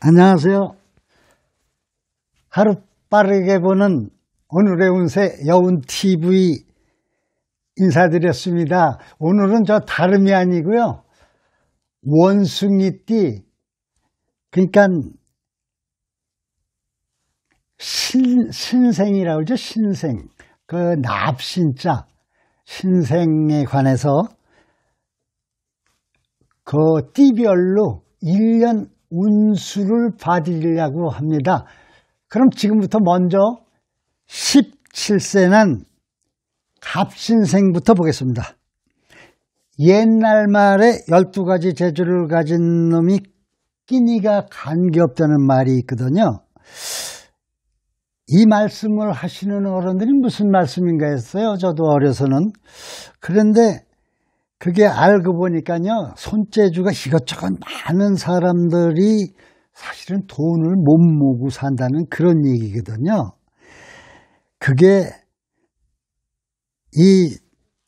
안녕하세요. 하루 빠르게 보는 오늘의 운세 여운TV 인사드렸습니다. 오늘은 저 다름이 아니고요. 원숭이띠, 그러니까 신생이라고 그러죠. 신생. 그 납신자, 신생에 관해서 그 띠별로 1년 운수를 봐드리려고 합니다. 그럼 지금부터 먼저 17세난 갑신생부터 보겠습니다. 옛날 말에 12가지 재주를 가진 놈이 끼니가 관계없다는 말이 있거든요. 이 말씀을 하시는 어른들이 무슨 말씀인가 했어요. 저도 어려서는. 그런데 그게 알고 보니까요, 손재주가 이것저것 많은 사람들이 사실은 돈을 못 모으고 산다는 그런 얘기거든요. 그게 이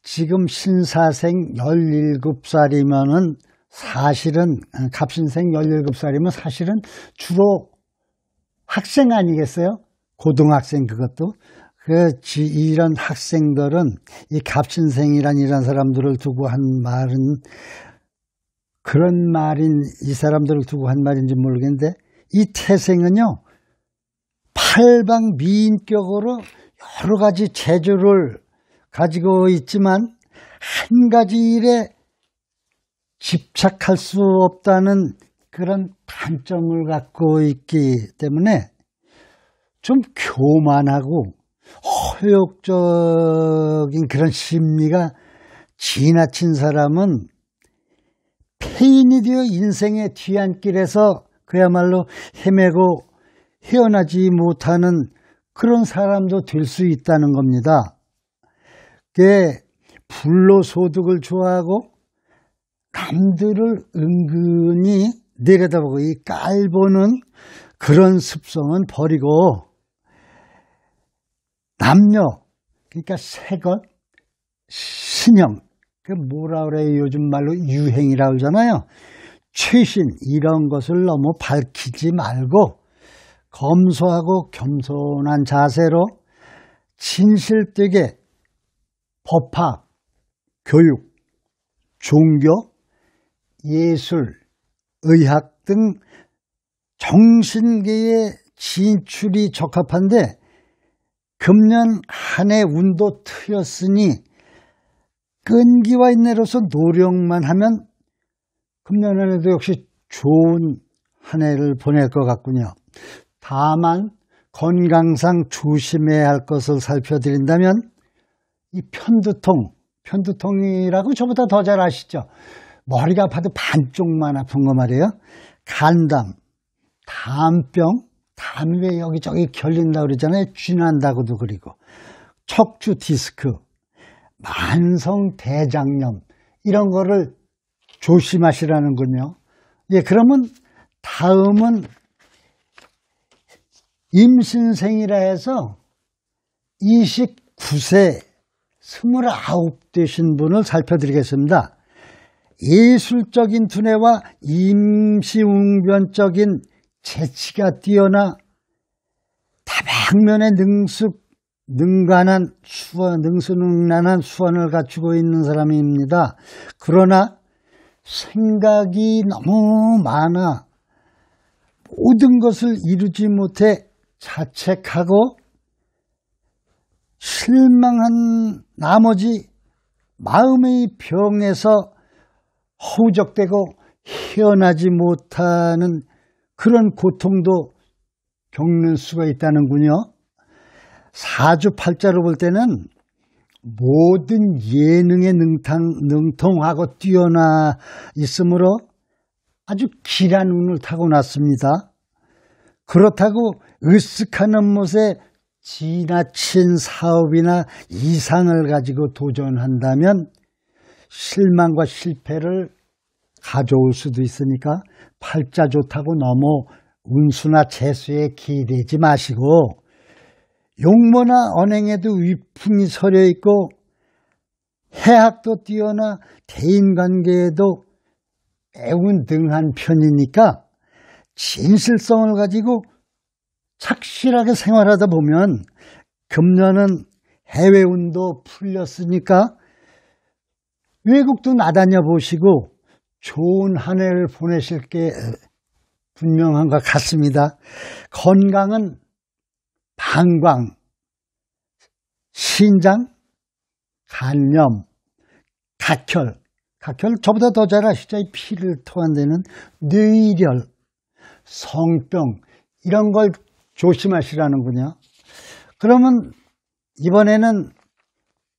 지금 신사생 17살이면은 사실은, 갑신생 17살이면 사실은 주로 학생 아니겠어요? 고등학생 그것도. 이런 학생들은 이 갑신생이란 이런 사람들을 두고 한 말은 그런 말인, 이 사람들을 두고 한 말인지 모르겠는데, 이 태생은요, 팔방미인격으로 여러 가지 재주를 가지고 있지만 한 가지 일에 집착할 수 없다는 그런 단점을 갖고 있기 때문에 좀 교만하고 허욕적인 그런 심리가 지나친 사람은 폐인이 되어 인생의 뒤안길에서 그야말로 헤매고 헤어나지 못하는 그런 사람도 될 수 있다는 겁니다. 불로소득을 좋아하고 남들을 은근히 내려다보고 이 깔보는 그런 습성은 버리고 남녀, 그러니까 새것, 신형, 그 뭐라 그래요? 요즘 말로 유행이라고 그러잖아요. 최신 이런 것을 너무 밝히지 말고 검소하고 겸손한 자세로 진실되게 법학, 교육, 종교, 예술, 의학 등 정신계에 진출이 적합한데 금년 한 해 운도 트였으니 끈기와 인내로서 노력만 하면 금년 한 해도 역시 좋은 한 해를 보낼 것 같군요. 다만 건강상 조심해야 할 것을 살펴드린다면 이 편두통이라고 저보다 더 잘 아시죠? 머리가 아파도 반쪽만 아픈 거 말이에요. 간담, 담병, 담이 왜 여기저기 결린다고 그러잖아요. 쥐난다고도 그리고. 척추 디스크, 만성 대장염, 이런 거를 조심하시라는군요. 예, 그러면 다음은 임신생이라 해서 29세, 29 되신 분을 살펴드리겠습니다. 예술적인 두뇌와 임시웅변적인 재치가 뛰어나 다방면에 능수능란한 수완을 갖추고 있는 사람입니다. 그러나 생각이 너무 많아 모든 것을 이루지 못해 자책하고 실망한 나머지 마음의 병에서 허우적대고 헤어나지 못하는 그런 고통도 겪는 수가 있다는군요. 사주팔자로 볼 때는 모든 예능에 능통하고 뛰어나 있으므로 아주 길한 운을 타고났습니다. 그렇다고 으쓱한 못에 지나친 사업이나 이상을 가지고 도전한다면 실망과 실패를 가져올 수도 있으니까 팔자 좋다고 너무 운수나 재수에 기대지 마시고 용모나 언행에도 위풍이 서려 있고 해학도 뛰어나 대인관계에도 매우 능한 편이니까 진실성을 가지고 착실하게 생활하다 보면 금년은 해외운도 풀렸으니까 외국도 나다녀 보시고 좋은 한 해를 보내실 게 분명한 것 같습니다. 건강은 방광, 신장, 간염, 각혈 저보다 더 잘 아시죠? 이 피를 토한다는 뇌혈, 성병 이런 걸 조심하시라는군요. 그러면 이번에는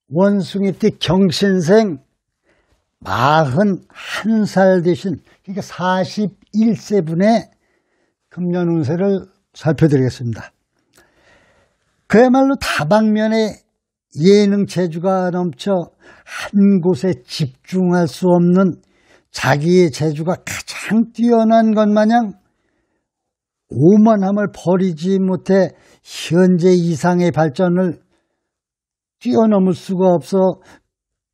원숭이띠 경신생 41살 되신 그러니까 41세 분의 금년 운세를 살펴드리겠습니다. 그야말로 다방면에 예능 재주가 넘쳐 한 곳에 집중할 수 없는 자기의 재주가 가장 뛰어난 것 마냥 오만함을 버리지 못해 현재 이상의 발전을 뛰어넘을 수가 없어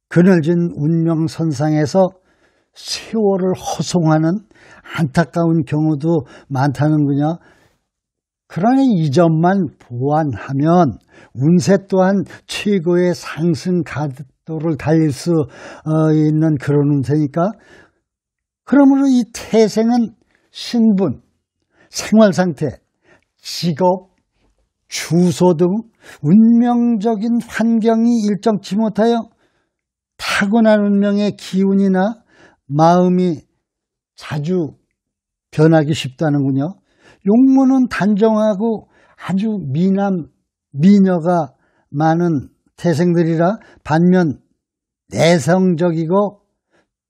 그늘진 운명선상에서 세월을 허송하는 안타까운 경우도 많다는군요. 그러니 이 점만 보완하면 운세 또한 최고의 상승 가도를 달릴 수 있는 그런 운세니까 그러므로 이 태생은 신분, 생활상태, 직업, 주소 등 운명적인 환경이 일정치 못하여 타고난 운명의 기운이나 마음이 자주 변하기 쉽다는군요. 용모는 단정하고 아주 미녀가 많은 태생들이라 반면 내성적이고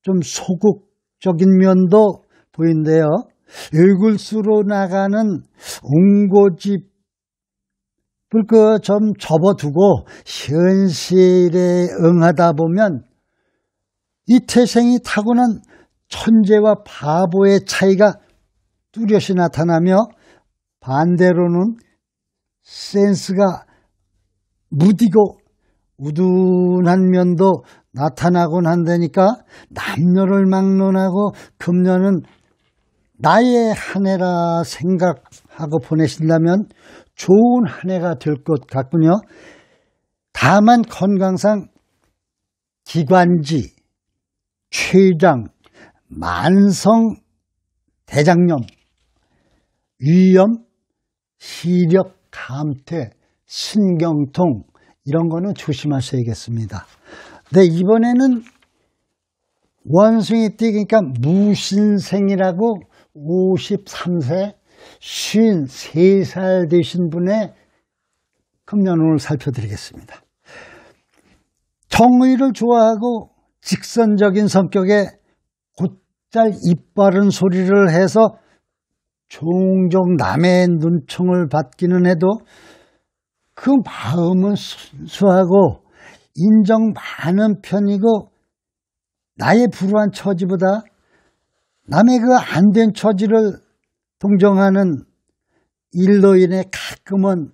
좀 소극적인 면도 보인대요. 을굴수로 나가는 옹고집을 좀 접어두고 현실에 응하다 보면 이 태생이 타고난 천재와 바보의 차이가 뚜렷이 나타나며 반대로는 센스가 무디고 우둔한 면도 나타나곤 한다니까 남녀를 막론하고 금년은 나의 한 해라 생각하고 보내신다면 좋은 한 해가 될 것 같군요. 다만 건강상 기관지, 췌장, 만성 대장염, 위염, 시력 감퇴, 신경통 이런 거는 조심하셔야겠습니다. 네, 이번에는 원숭이띠 그러니까 무신생이라고 53세 53살 되신 분의 금년운을 살펴드리겠습니다. 정의를 좋아하고 직선적인 성격에 곧잘 입 바른 소리를 해서 종종 남의 눈총을 받기는 해도 그 마음은 순수하고 인정 많은 편이고 나의 불우한 처지보다 남의 그 안 된 처지를 동정하는 일로 인해 가끔은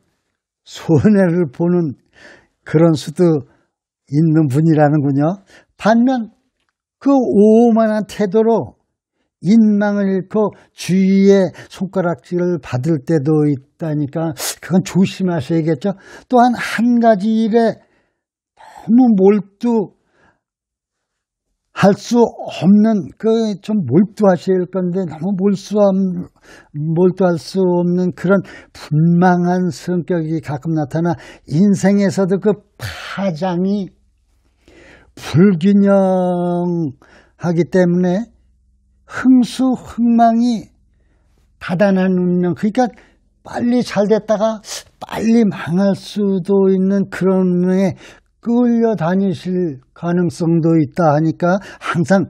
손해를 보는 그런 수도 있는 분이라는군요. 반면 그 오만한 태도로 인망을 잃고 주위의 손가락질을 받을 때도 있다니까 그건 조심하셔야겠죠. 또한 한 가지 일에 너무 몰두할 수 없는 좀 몰두하셔야 할 건데 너무 몰두할 수 없는 그런 분망한 성격이 가끔 나타나 인생에서도 그 파장이 불균형하기 때문에 흥수흥망이 다단한 운명, 그러니까 빨리 잘 됐다가 빨리 망할 수도 있는 그런 운명에 끌려다니실 가능성도 있다 하니까 항상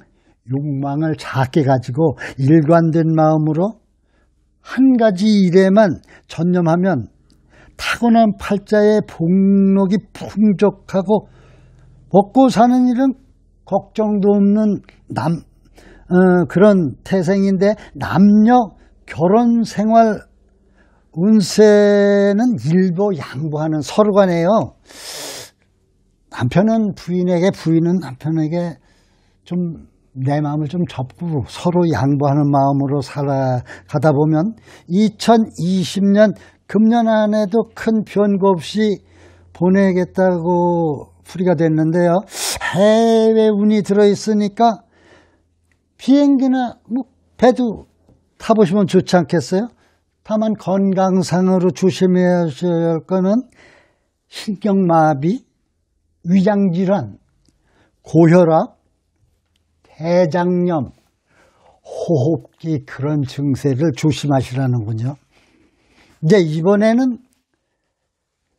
욕망을 작게 가지고 일관된 마음으로 한 가지 일에만 전념하면 타고난 팔자의 복록이 풍족하고 먹고 사는 일은 걱정도 없는 그런 태생인데 남녀 결혼 생활 운세는 일보 양보하는 서로 간에요. 남편은 부인에게 부인은 남편에게 좀 내 마음을 좀 접고 서로 양보하는 마음으로 살아가다 보면 2020년 금년 안에도 큰 변고 없이 보내겠다고 풀이가 됐는데요. 해외 운이 들어있으니까 비행기나 배도 타보시면 좋지 않겠어요? 다만 건강상으로 조심해야 할 거는 신경마비, 위장질환, 고혈압, 대장염, 호흡기 그런 증세를 조심하시라는군요. 이제 이번에는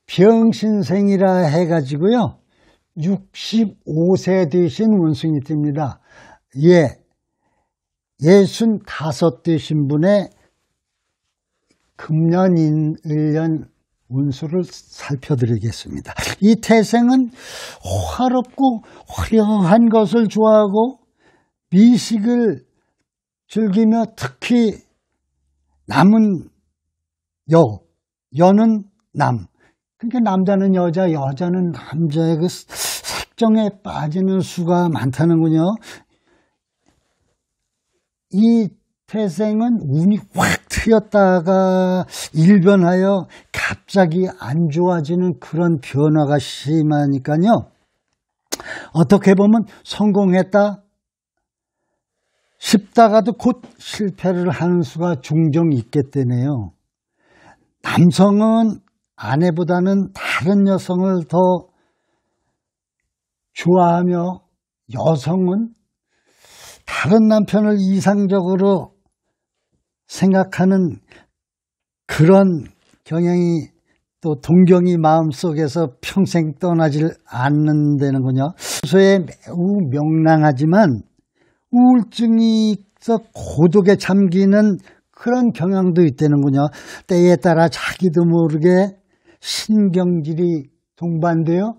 병신생이라 해가지고요. 65세 되신 운승이 뜹니다. 65 되신 분의 금년 1년 운수를 살펴드리겠습니다. 이 태생은 화롭고 화려한 것을 좋아하고 미식을 즐기며 특히 남은 여는 남. 그러니까 남자는 여자, 여자는 남자의 그 색정에 빠지는 수가 많다는군요. 이 태생은 운이 확 트였다가 일변하여 갑자기 안 좋아지는 그런 변화가 심하니까요. 어떻게 보면 성공했다 싶다가도 곧 실패를 하는 수가 종종 있기 때문에요. 남성은 아내보다는 다른 여성을 더 좋아하며 여성은 다른 남편을 이상적으로 생각하는 그런 경향이 또 동경이 마음속에서 평생 떠나질 않는다는군요. 평소에 매우 명랑하지만 우울증이 있어 고독에 잠기는 그런 경향도 있다는군요. 때에 따라 자기도 모르게 신경질이 동반되어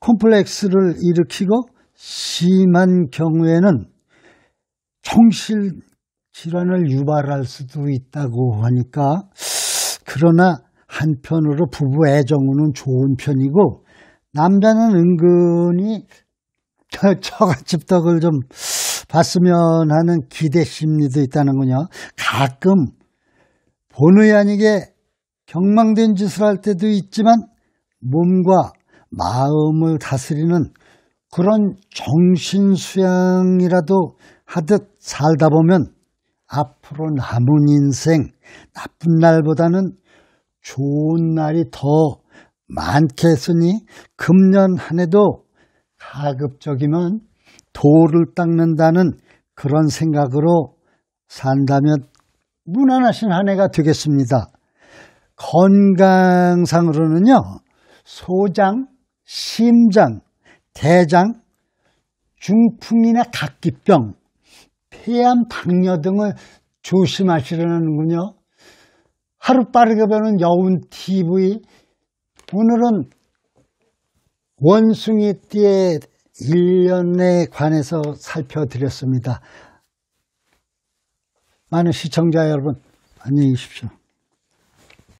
콤플렉스를 일으키고 심한 경우에는 정신 질환을 유발할 수도 있다고 하니까, 그러나 한편으로 부부 애정운은 좋은 편이고 남자는 은근히 처갓집 덕을 좀 봤으면 하는 기대 심리도 있다는군요. 가끔 본의 아니게 경망된 짓을 할 때도 있지만 몸과 마음을 다스리는 그런 정신수양이라도 하듯 살다 보면 앞으로 남은 인생 나쁜 날보다는 좋은 날이 더 많겠으니 금년 한 해도 가급적이면 도를 닦는다는 그런 생각으로 산다면 무난하신 한 해가 되겠습니다. 건강상으로는요, 소장, 심장, 대장, 중풍이나 각기병, 폐암, 당뇨 등을 조심하시라는군요. 하루빠르게 보는 여운 TV, 오늘은 원숭이띠의 1년에 관해서 살펴드렸습니다. 많은 시청자 여러분, 안녕히 계십시오.